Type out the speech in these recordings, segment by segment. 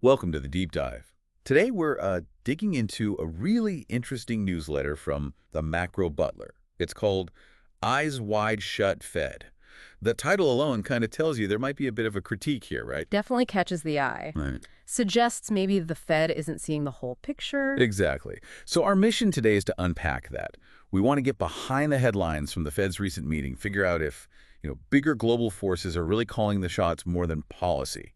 Welcome to the Deep Dive. Today we're digging into a really interesting newsletter from the Macro Butler. It's called Eyes Wide Shut Fed. The title alone kind of tells you there might be a bit of a critique here, right? Definitely catches the eye. Right. Suggests maybe the Fed isn't seeing the whole picture. Exactly. So our mission today is to unpack that. We want to get behind the headlines from the Fed's recent meeting, figure out if, bigger global forces are really calling the shots more than policy.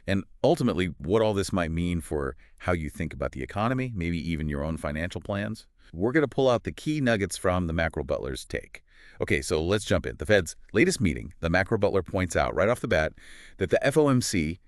And ultimately, what all this might mean for how you think about the economy, maybe even your own financial plans. We're going to pull out the key nuggets from the Macro Butler's take. Okay, so let's jump in. The Fed's latest meeting, the Macro Butler points out right off the bat that the FOMC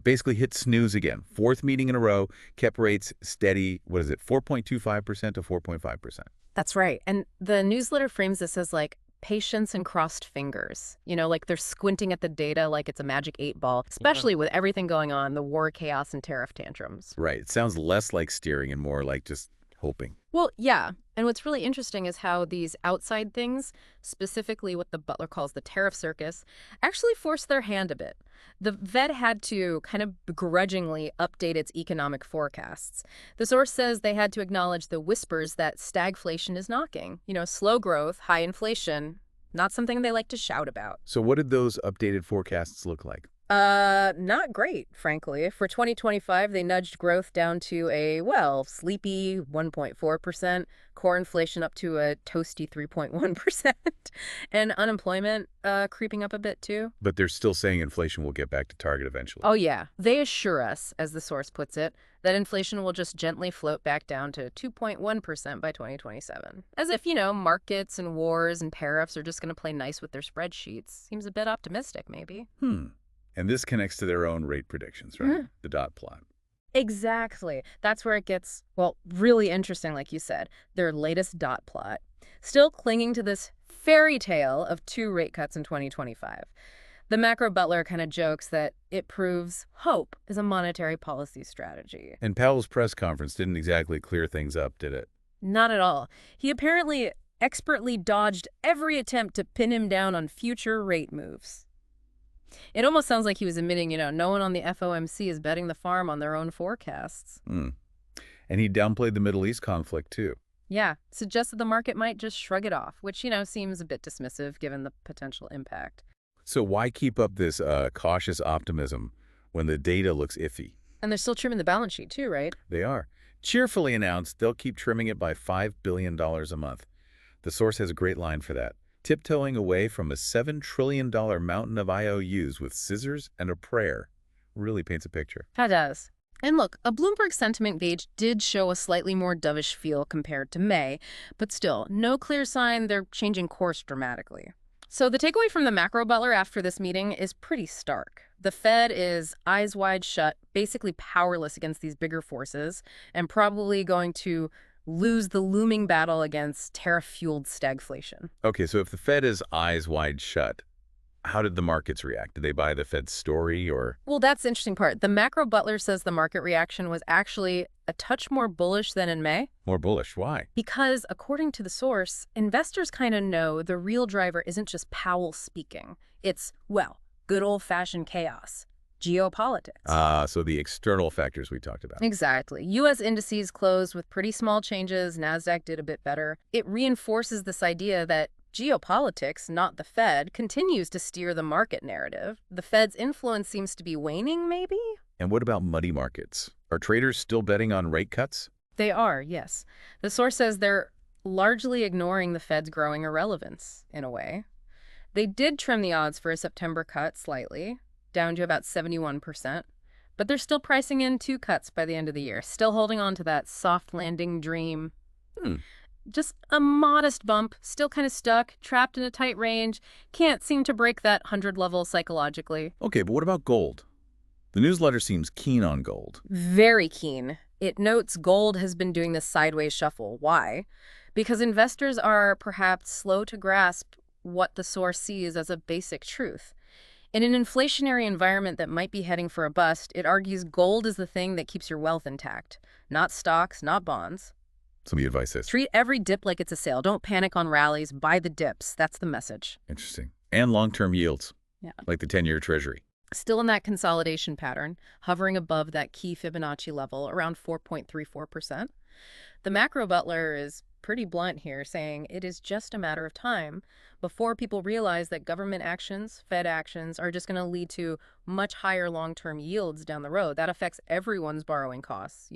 basically hit snooze again. Fourth meeting in a row, kept rates steady, 4.25% to 4.5%. That's right. And the newsletter frames this as like patience and crossed fingers. Like they're squinting at the data like it's a magic 8 ball, especially with everything going on, the war, chaos, and tariff tantrums. Right. It sounds less like steering and more like just hoping. Well, yeah. And what's really interesting is how these outside things, specifically what the Butler calls the tariff circus, actually forced their hand a bit. The Fed had to kind of begrudgingly update its economic forecasts. The source says they had to acknowledge the whispers that stagflation is knocking. Slow growth, high inflation, not something they like to shout about. So what did those updated forecasts look like? Not great, frankly. For 2025, they nudged growth down to a, sleepy 1.4%, core inflation up to a toasty 3.1%, and unemployment creeping up a bit too. But they're still saying inflation will get back to target eventually. Oh, yeah. They assure us, as the source puts it, that inflation will just gently float back down to 2.1% by 2027. As if, markets and wars and tariffs are just going to play nice with their spreadsheets. Seems a bit optimistic, maybe. And this connects to their own rate predictions, right? The dot plot. Exactly. That's where it gets, really interesting, like you said. Their latest dot plot. Still clinging to this fairy tale of 2 rate cuts in 2025. The Macro Butler kind of jokes that it proves hope is a monetary policy strategy. And Powell's press conference didn't exactly clear things up, did it? Not at all. He apparently expertly dodged every attempt to pin him down on future rate moves. It almost sounds like he was admitting, no one on the FOMC is betting the farm on their own forecasts. And he downplayed the Middle East conflict, too. Yeah, suggested the market might just shrug it off, which, seems a bit dismissive given the potential impact. So why keep up this cautious optimism when the data looks iffy? And they're still trimming the balance sheet, too, right? They are. Cheerfully announced they'll keep trimming it by $5 billion a month. The source has a great line for that. Tiptoeing away from a $7 trillion mountain of IOUs with scissors and a prayer really paints a picture. That does. And look, a Bloomberg sentiment gauge did show a slightly more dovish feel compared to May, but still, no clear sign they're changing course dramatically. So the takeaway from the Macro Butler after this meeting is pretty stark. The Fed is eyes wide shut, basically powerless against these bigger forces, and probably going to lose the looming battle against tariff-fueled stagflation. Okay, so if the Fed is eyes wide shut, how did the markets react? Did they buy the Fed's story or? Well, that's the interesting part. The Macro Butler says the market reaction was actually a touch more bullish than in May. More bullish, why? Because, according to the source, investors kind of know the real driver isn't just Powell speaking. It's, good old-fashioned chaos. Geopolitics. So the external factors we talked about. Exactly. U.S. indices closed with pretty small changes. NASDAQ did a bit better. It reinforces this idea that geopolitics, not the Fed, continues to steer the market narrative. The Fed's influence seems to be waning, maybe? And what about muddy markets? Are traders still betting on rate cuts? They are, yes. The source says they're largely ignoring the Fed's growing irrelevance, in a way. They did trim the odds for a September cut slightly, down to about 71%. But they're still pricing in 2 cuts by the end of the year, still holding on to that soft landing dream. Just a modest bump, still kind of stuck, trapped in a tight range, can't seem to break that 100 level psychologically. Okay, but what about gold? The newsletter seems keen on gold. Very keen. It notes gold has been doing this sideways shuffle. Why? Because investors are perhaps slow to grasp what the source sees as a basic truth. In an inflationary environment that might be heading for a bust, it argues gold is the thing that keeps your wealth intact. Not stocks, not bonds. Some of the advice is. Treat every dip like it's a sale. Don't panic on rallies. Buy the dips. That's the message. Interesting. And long-term yields. Yeah. Like the 10-year Treasury. Still in that consolidation pattern, hovering above that key Fibonacci level around 4.34%. The Macro Butler is pretty blunt here, saying it is just a matter of time before people realize that government actions, Fed actions, are just going to lead to much higher long-term yields down the road. That affects everyone's borrowing costs,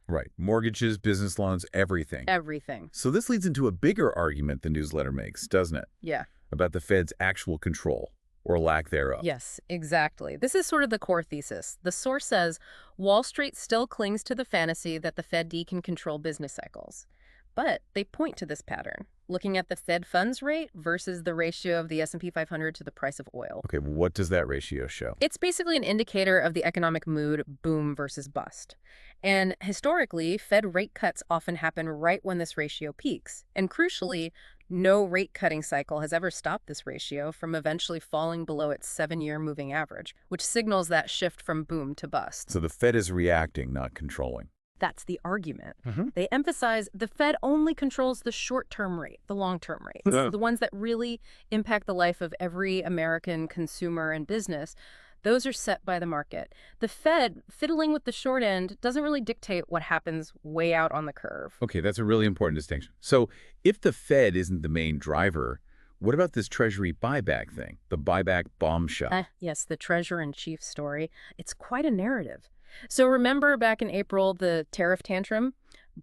Right. Mortgages, business loans, everything. Everything. So this leads into a bigger argument the newsletter makes, doesn't it? Yeah. About the Fed's actual control, or lack thereof. Yes, exactly. This is sort of the core thesis. The source says Wall Street still clings to the fantasy that the Fed can control business cycles. But they point to this pattern, looking at the Fed funds rate versus the ratio of the S&P 500 to the price of oil. Okay, what does that ratio show? It's basically an indicator of the economic mood, boom versus bust. And historically, Fed rate cuts often happen right when this ratio peaks. And crucially, no rate cutting cycle has ever stopped this ratio from eventually falling below its 7-year moving average, which signals that shift from boom to bust. So the Fed is reacting, not controlling. That's the argument. They emphasize the Fed only controls the short-term rate, the long-term rates, the ones that really impact the life of every American consumer and business. Those are set by the market. The Fed, fiddling with the short end, doesn't really dictate what happens way out on the curve. Okay, that's a really important distinction. So if the Fed isn't the main driver, what about this Treasury buyback thing, the buyback bombshell? Yes, the treasurer-in-chief story. It's quite a narrative. So remember back in April, the tariff tantrum?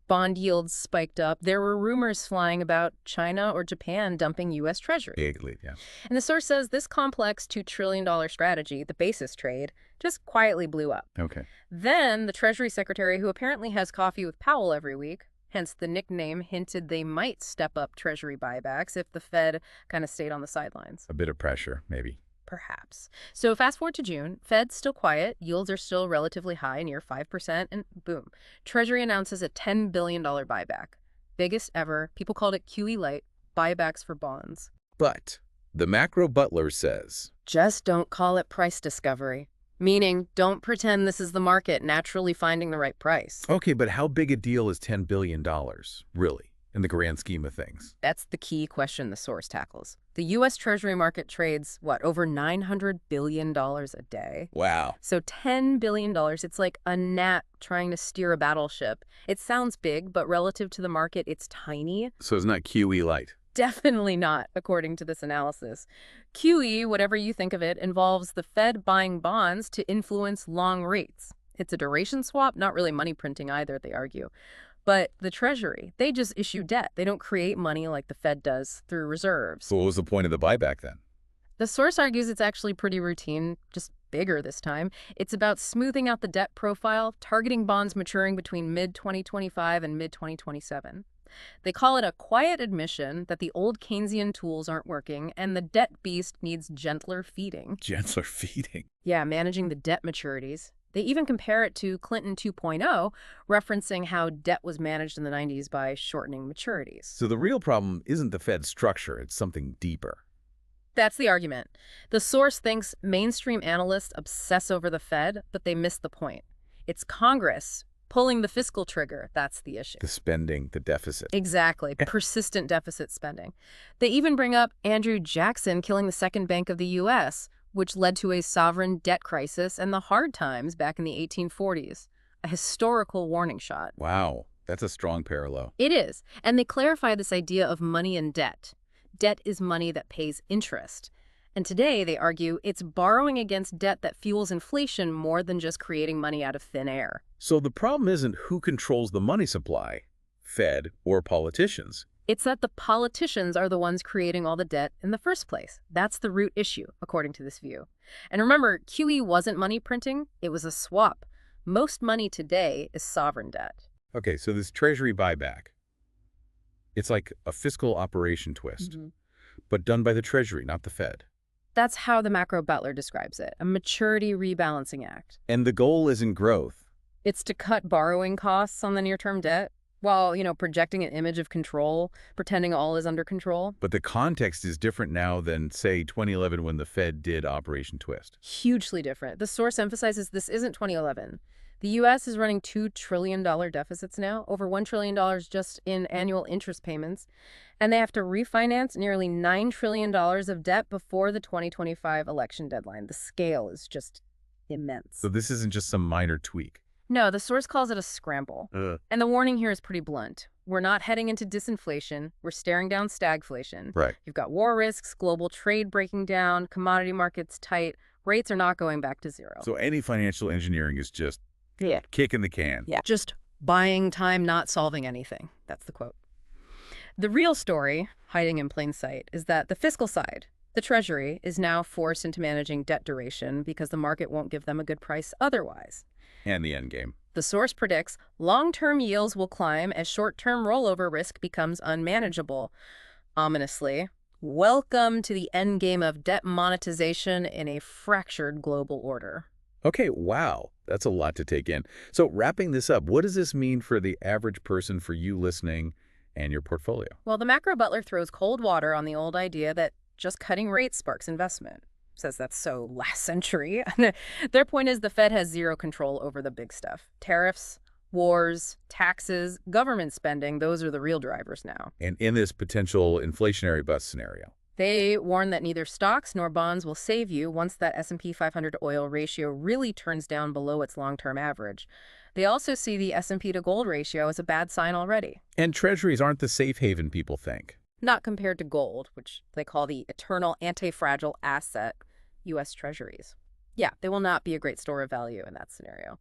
Bond yields spiked up. There were rumors flying about China or Japan dumping U.S. Treasury. Bigly, yeah. And the source says this complex $2 trillion strategy, the basis trade, just quietly blew up. Okay. Then the Treasury Secretary, who apparently has coffee with Powell every week, hence the nickname, hinted they might step up Treasury buybacks if the Fed kind of stayed on the sidelines. A bit of pressure, maybe. Perhaps. So fast forward to June, Fed's still quiet, yields are still relatively high, near 5%, and boom, Treasury announces a $10 billion buyback. Biggest ever. People called it QE light, buybacks for bonds. But the Macro Butler says, just don't call it price discovery. Meaning, don't pretend this is the market naturally finding the right price. okay, but how big a deal is $10 billion, really, in the grand scheme of things? That's the key question the source tackles. The U.S. Treasury market trades, over $900 billion a day? Wow. So $10 billion, it's like a gnat trying to steer a battleship. It sounds big, but relative to the market, it's tiny. So it's not QE light. Definitely not, according to this analysis. QE, whatever you think of it, involves the Fed buying bonds to influence long rates. It's a duration swap, not really money printing either, they argue. But the Treasury, they just issue debt. They don't create money like the Fed does through reserves. So what was the point of the buyback then? The source argues it's actually pretty routine, just bigger this time. It's about smoothing out the debt profile, targeting bonds maturing between mid-2025 and mid-2027. They call it a quiet admission that the old Keynesian tools aren't working and the debt beast needs gentler feeding. Gentler feeding. Yeah, managing the debt maturities. They even compare it to Clinton 2.0, referencing how debt was managed in the 90s by shortening maturities. So the real problem isn't the Fed's structure, it's something deeper. That's the argument. The source thinks mainstream analysts obsess over the Fed, but they miss the point. It's Congress pulling the fiscal trigger. That's the issue. The spending, the deficit. Exactly. Persistent deficit spending. They even bring up Andrew Jackson killing the second bank of the U.S., which led to a sovereign debt crisis and the hard times back in the 1840s. A historical warning shot. Wow, that's a strong parallel. It is. And they clarify this idea of money and debt. Debt is money that pays interest. And today, they argue, it's borrowing against debt that fuels inflation more than just creating money out of thin air. So the problem isn't who controls the money supply, Fed or politicians. It's that the politicians are the ones creating all the debt in the first place. That's the root issue, according to this view. And remember, QE wasn't money printing, it was a swap. Most money today is sovereign debt. Okay, so this Treasury buyback, it's like a fiscal operation twist, but done by the Treasury, not the Fed. That's how the Macro Butler describes it, a maturity rebalancing act. And the goal isn't growth. It's to cut borrowing costs on the near-term debt, while, projecting an image of control, pretending all is under control. But the context is different now than, say, 2011 when the Fed did Operation Twist. Hugely different. The source emphasizes this isn't 2011. The U.S. is running $2 trillion deficits now, over $1 trillion just in annual interest payments, and they have to refinance nearly $9 trillion of debt before the 2025 election deadline. The scale is just So immense. this isn't just some minor tweak. No, the source calls it a scramble. And the warning here is pretty blunt. We're not heading into disinflation. We're staring down stagflation. Right. You've got war risks, global trade breaking down, commodity markets tight. Rates are not going back to zero. So any financial engineering is just kicking the can. Yeah. Just buying time, not solving anything. That's the quote. The real story, hiding in plain sight, is that the fiscal side, the Treasury, is now forced into managing debt duration because the market won't give them a good price otherwise. And the end game. The source predicts long-term yields will climb as short-term rollover risk becomes unmanageable. Ominously, welcome to the endgame of debt monetization in a fractured global order. Okay, wow. That's a lot to take in. So wrapping this up, what does this mean for the average person, for you listening, and your portfolio? Well, the Macro Butler throws cold water on the old idea that just cutting rates sparks investment. Says that's so last century. Their point is the Fed has zero control over the big stuff. Tariffs, wars, taxes, government spending, those are the real drivers now. And in this potential inflationary bust scenario. They warn that neither stocks nor bonds will save you once that S&P 500 to oil ratio really turns down below its long-term average. They also see the S&P to gold ratio as a bad sign already. And treasuries aren't the safe haven people think. Not compared to gold, which they call the eternal anti-fragile asset, U.S. Treasuries. Yeah, they will not be a great store of value in that scenario.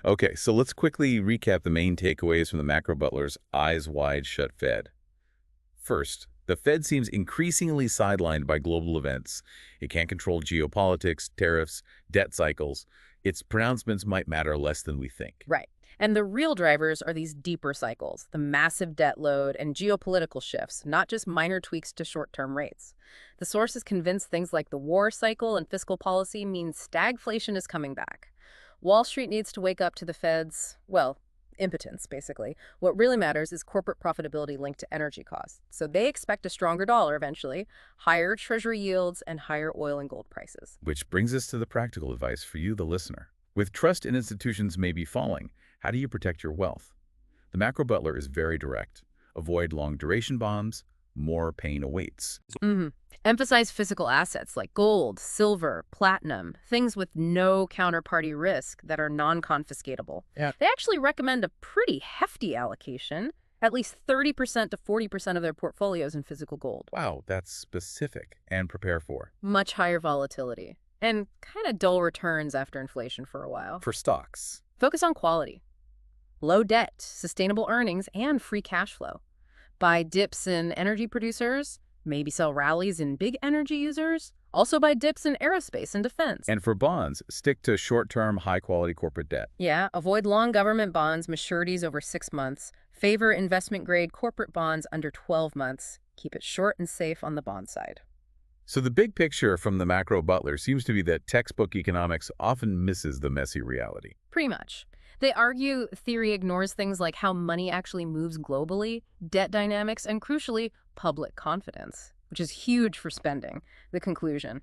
Okay, so let's quickly recap the main takeaways from the Macro Butler's Eyes Wide Shut Fed. First, the Fed seems increasingly sidelined by global events. It can't control geopolitics, tariffs, debt cycles. Its pronouncements might matter less than we think. Right. And the real drivers are these deeper cycles, the massive debt load and geopolitical shifts, not just minor tweaks to short-term rates. The source is convinced things like the war cycle and fiscal policy mean stagflation is coming back. Wall Street needs to wake up to the Fed's, well, impotence, basically. What really matters is corporate profitability linked to energy costs. So they expect a stronger dollar eventually, higher treasury yields, and higher oil and gold prices. Which brings us to the practical advice for you, the listener. With trust in institutions maybe falling, how do you protect your wealth? The Macro Butler is very direct. Avoid long-duration bonds. More pain awaits. Emphasize physical assets like gold, silver, platinum, things with no counterparty risk that are non-confiscatable. Yeah. They actually recommend a pretty hefty allocation, at least 30% to 40% of their portfolios in physical gold. Wow, that's specific. And prepare for. Much higher volatility and kind of dull returns after inflation for a while. For stocks. Focus on quality. Low debt, sustainable earnings, and free cash flow. Buy dips in energy producers, maybe sell rallies in big energy users, also buy dips in aerospace and defense. And for bonds, stick to short-term, high-quality corporate debt. Yeah, avoid long government bonds, maturities over 6 months. Favor investment-grade corporate bonds under 12 months. Keep it short and safe on the bond side. So the big picture from the Macro Butler seems to be that textbook economics often misses the messy reality. Pretty much. They argue theory ignores things like how money actually moves globally, debt dynamics, and crucially, public confidence, which is huge for spending. The conclusion: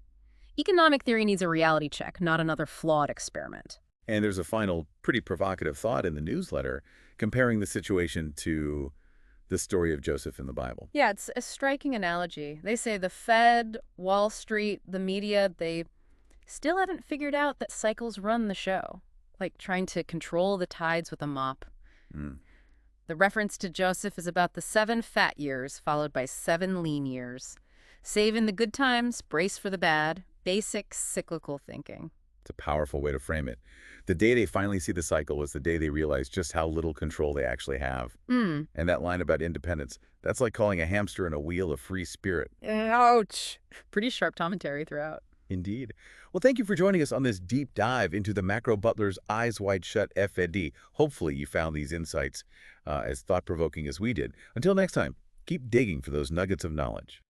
economic theory needs a reality check, not another flawed experiment. And there's a final, pretty provocative thought in the newsletter comparing the situation to the story of Joseph in the Bible. Yeah, it's a striking analogy. They say the Fed, Wall Street, the media, they still haven't figured out that cycles run the show. Like trying to control the tides with a mop. The reference to Joseph is about the 7 fat years followed by 7 lean years. Save in the good times, brace for the bad. Basic cyclical thinking. It's a powerful way to frame it. The day they finally see the cycle is the day they realize just how little control they actually have. And that line about independence, that's like calling a hamster in a wheel a free spirit. Ouch. Pretty sharp commentary throughout. Indeed. Well, thank you for joining us on this deep dive into the Macro Butler's Eyes Wide Shut FED. Hopefully you found these insights as thought-provoking as we did. Until next time, keep digging for those nuggets of knowledge.